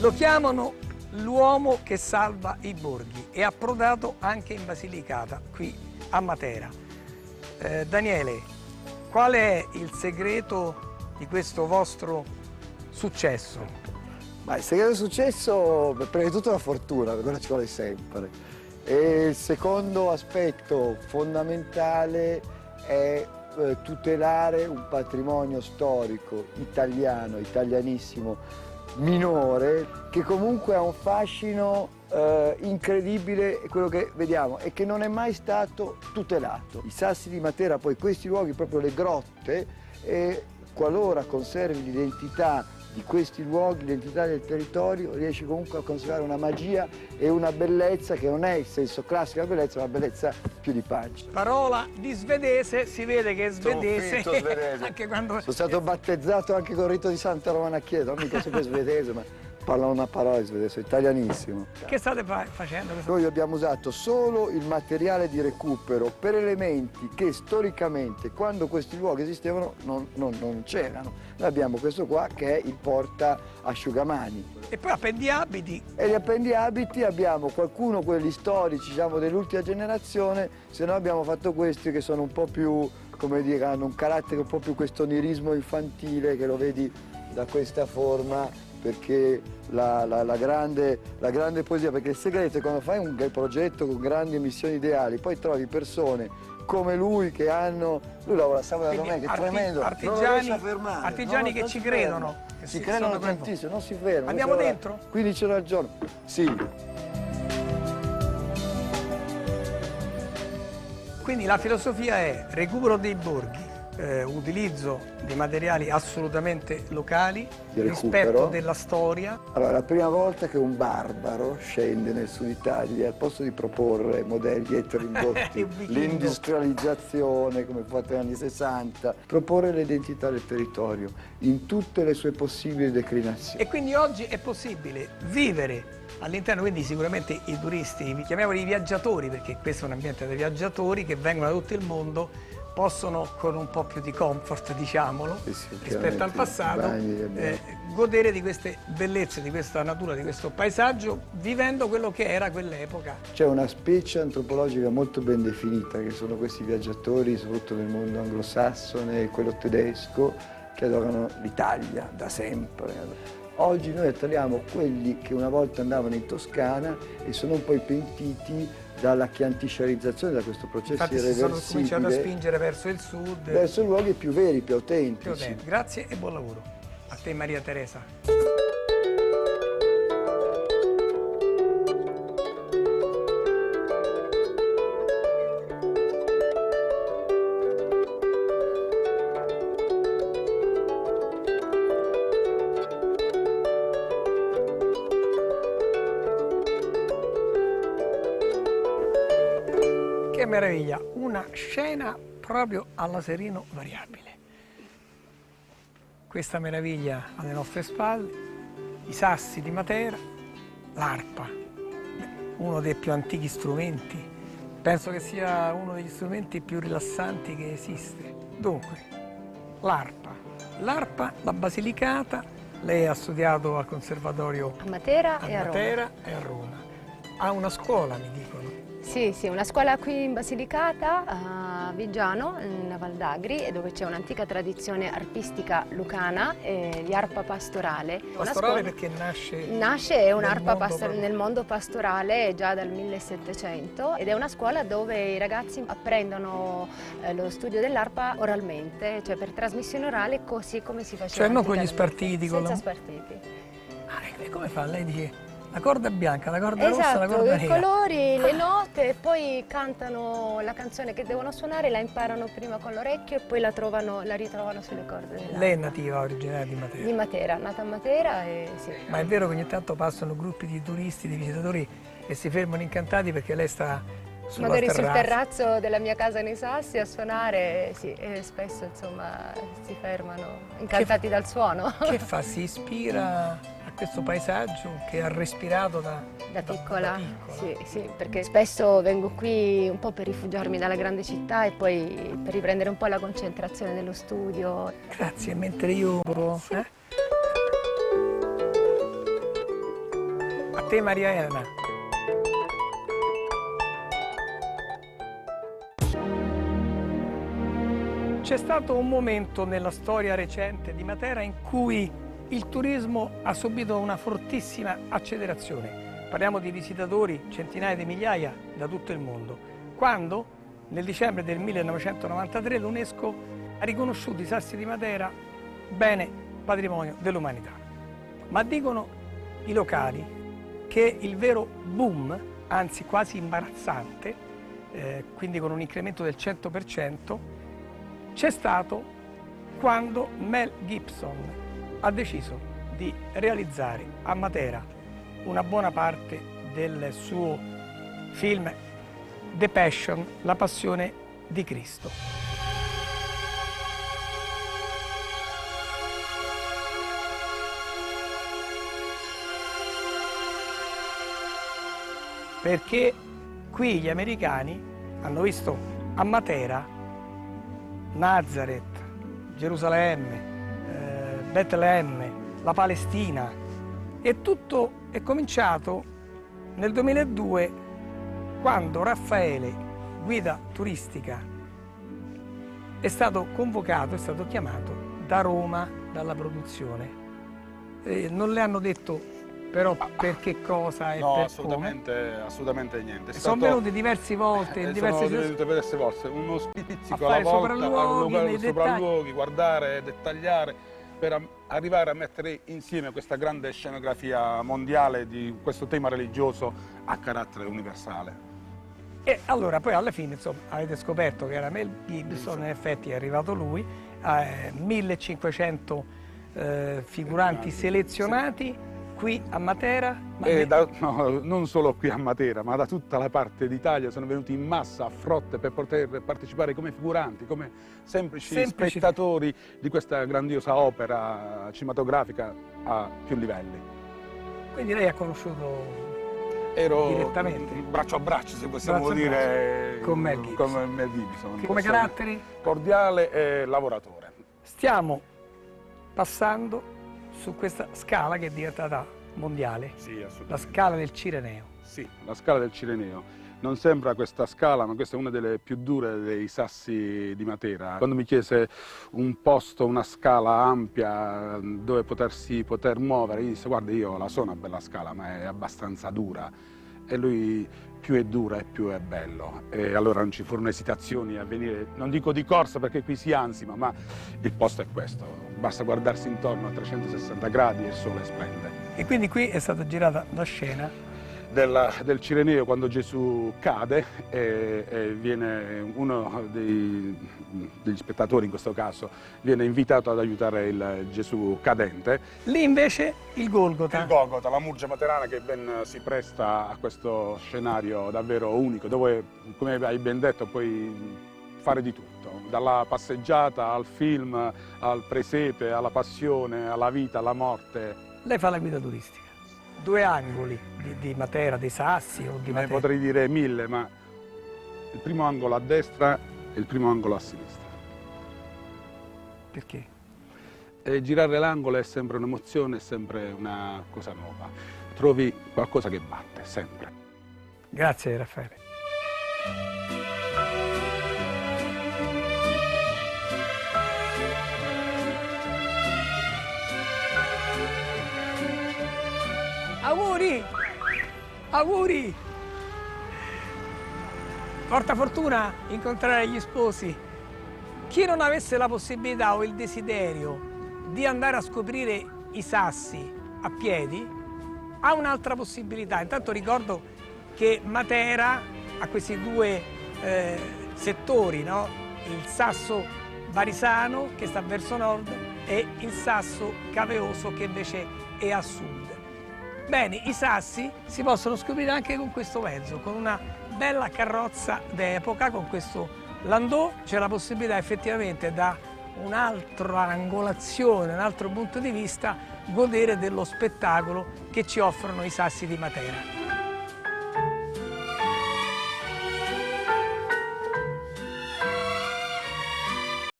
Lo chiamano l'uomo che salva i borghi, è approdato anche in Basilicata, qui a Matera. Daniele, qual è il segreto di questo vostro successo? Ma il segreto del successo, prima di tutto la fortuna, quella ci vuole sempre. E il secondo aspetto fondamentale è tutelare un patrimonio storico italiano, italianissimo, minore, che comunque ha un fascino incredibile, quello che vediamo, e che non è mai stato tutelato. I Sassi di Matera, poi questi luoghi, proprio le grotte, qualora conservi l'identità di questi luoghi, l'identità del territorio, riesci comunque a conservare una magia e una bellezza che non è il senso classico della bellezza, ma una bellezza più di pancia. Parola di svedese, si vede che è svedese. Sono svedese. Anche quando... Sono stato battezzato anche con il rito di Santa Romana Chiesa, non mica sempre svedese, ma parlo una parola di svedese, italianissimo. Che state facendo? Noi abbiamo usato solo il materiale di recupero per elementi che storicamente, quando questi luoghi esistevano, non c'erano. Noi abbiamo questo qua che è il porta asciugamani. E poi appendiabiti. E gli appendiabiti abbiamo qualcuno, quelli storici, diciamo, dell'ultima generazione, se no abbiamo fatto questi che sono un po' più, come dire, hanno un carattere un po' più questo onirismo infantile, che lo vedi da questa forma, perché la grande poesia, perché il segreto è quando fai un progetto con grandi missioni ideali, poi trovi persone come lui che hanno, lui lavora sabato e domenica, è tremendo, artigiani che ci credono. Ci credono tantissimo, non si fermano. Andiamo dentro? 15 ore al giorno, sì. Quindi la filosofia è recupero dei borghi, utilizzo di materiali assolutamente locali, rispetto della storia. Allora, la prima volta che un barbaro scende nel sud Italia, al posto di proporre modelli eterodotti, l'industrializzazione come fatto negli anni 60, proporre l'identità del territorio in tutte le sue possibili declinazioni. E quindi oggi è possibile vivere all'interno, quindi sicuramente i turisti, chiamiamoli i viaggiatori, perché questo è un ambiente dei viaggiatori che vengono da tutto il mondo, possono con un po' più di comfort, diciamolo, rispetto al passato, godere di queste bellezze, di questa natura, di questo paesaggio, vivendo quello che era quell'epoca. C'è una specie antropologica molto ben definita, che sono questi viaggiatori, soprattutto nel mondo anglosassone e quello tedesco, che adorano l'Italia da sempre. Oggi noi attraiamo quelli che una volta andavano in Toscana e sono un po' pentiti dalla chiantisciarizzazione, da questo processo irreversibile. Infatti si sono cominciati a spingere verso il sud. Verso luoghi più veri, più autentici. Grazie e buon lavoro. A te Maria Teresa. Che meraviglia, una scena proprio alla Serino variabile. Questa meraviglia alle nostre spalle, i Sassi di Matera, l'arpa, uno dei più antichi strumenti. Penso che sia uno degli strumenti più rilassanti che esiste. Dunque, l'arpa, la Basilicata, lei ha studiato al conservatorio a Matera e a Roma. Ha una scuola, mi dicono. Sì, una scuola qui in Basilicata, a Viggiano, nella Val d'Agri, dove c'è un'antica tradizione arpistica lucana di arpa pastorale. Pastorale perché nasce? Nasce un'arpa nel mondo pastorale già dal 1700 ed è una scuola dove i ragazzi apprendono lo studio dell'arpa oralmente, cioè per trasmissione orale, così come si faceva. Cioè non con gli spartiti? Senza spartiti. E come fa? Lei dice la corda bianca, la corda rossa, la corda nera. I colori, le note, e poi cantano la canzone che devono suonare, la imparano prima con l'orecchio e poi la ritrovano sulle corde dell'arpa. Lei è nativa originaria di Matera? Di Matera, nata a Matera e sì. Ma è vero che ogni tanto passano gruppi di turisti, di visitatori e si fermano incantati perché lei sta magari sul terrazzo della mia casa nei Sassi a suonare, sì, e spesso insomma si fermano incantati dal suono. Che fa? Si ispira a questo paesaggio che ha respirato da piccola? Sì, perché spesso vengo qui un po' per rifugiarmi dalla grande città e poi per riprendere un po' la concentrazione dello studio. Grazie, mentre io... te Maria Elena. C'è stato un momento nella storia recente di Matera in cui il turismo ha subito una fortissima accelerazione. Parliamo di visitatori, centinaia di migliaia da tutto il mondo. Quando, nel dicembre del 1993, l'UNESCO ha riconosciuto i Sassi di Matera bene patrimonio dell'umanità. Ma dicono i locali che il vero boom, anzi quasi imbarazzante, quindi con un incremento del 100%, c'è stato quando Mel Gibson ha deciso di realizzare a Matera una buona parte del suo film The Passion, La Passione di Cristo. Perché qui gli americani hanno visto a Matera Nazareth, Gerusalemme, Betlemme, la Palestina, e tutto è cominciato nel 2002 quando Raffaele, guida turistica, è stato convocato, è stato chiamato da Roma, dalla produzione. Non le hanno detto però per che cosa e no, per assolutamente niente. Sono venuti diverse volte, in diverse diverse volte, uno spizzico a alla fare volta, sopralluoghi, sopralluoghi, guardare, dettagliare, per arrivare a mettere insieme questa grande scenografia mondiale di questo tema religioso a carattere universale. E allora poi alla fine, insomma, avete scoperto che era Mel Gibson, in effetti è arrivato lui, 1500 figuranti selezionati qui a Matera. No, non solo qui a Matera, ma da tutta la parte d'Italia sono venuti in massa a frotte per poter partecipare come figuranti, come semplici spettatori di questa grandiosa opera cinematografica a più livelli. Quindi lei ha conosciuto direttamente? Braccio a braccio, se possiamo dire, con Mel Gibson. Come carattere? Cordiale e lavoratore. Stiamo passando su questa scala che è diventata mondiale, sì, assolutamente. La scala del Cireneo. Sì, la scala del Cireneo. Non sembra questa scala, ma questa è una delle più dure dei Sassi di Matera. Quando mi chiese un posto, una scala ampia dove poter muovere, io disse: guarda, io la so una bella scala, ma è abbastanza dura. E lui: più è dura e più è bello. E allora non ci furono esitazioni a venire, non dico di corsa perché qui si ansima, ma il posto è questo. Basta guardarsi intorno a 360 gradi e il sole splende. E quindi qui è stata girata la scena del Cireneo, quando Gesù cade e viene uno degli spettatori, in questo caso, viene invitato ad aiutare il Gesù cadente. Lì invece il Golgota. Il Golgota, la Murgia Materana, che ben si presta a questo scenario davvero unico, dove, come hai ben detto, puoi fare di tutto, dalla passeggiata al film, al presepe, alla passione, alla vita, alla morte. Lei fa la guida turistica. 2 angoli di Matera, dei Sassi o di Matera? Ne potrei dire 1000, ma il primo angolo a destra e il primo angolo a sinistra. Perché? E girare l'angolo è sempre un'emozione, è sempre una cosa nuova. Trovi qualcosa che batte, sempre. Grazie Raffaele. Auguri! Auguri! Porta fortuna incontrare gli sposi. Chi non avesse la possibilità o il desiderio di andare a scoprire i Sassi a piedi ha un'altra possibilità. Intanto ricordo che Matera ha questi 2 settori, no? Il Sasso Varisano, che sta verso nord, e il Sasso Caveoso, che invece è a sud. Bene, i Sassi si possono scoprire anche con questo mezzo, con una bella carrozza d'epoca, con questo landau. C'è la possibilità effettivamente, da un'altra angolazione, un altro punto di vista, godere dello spettacolo che ci offrono i Sassi di Matera.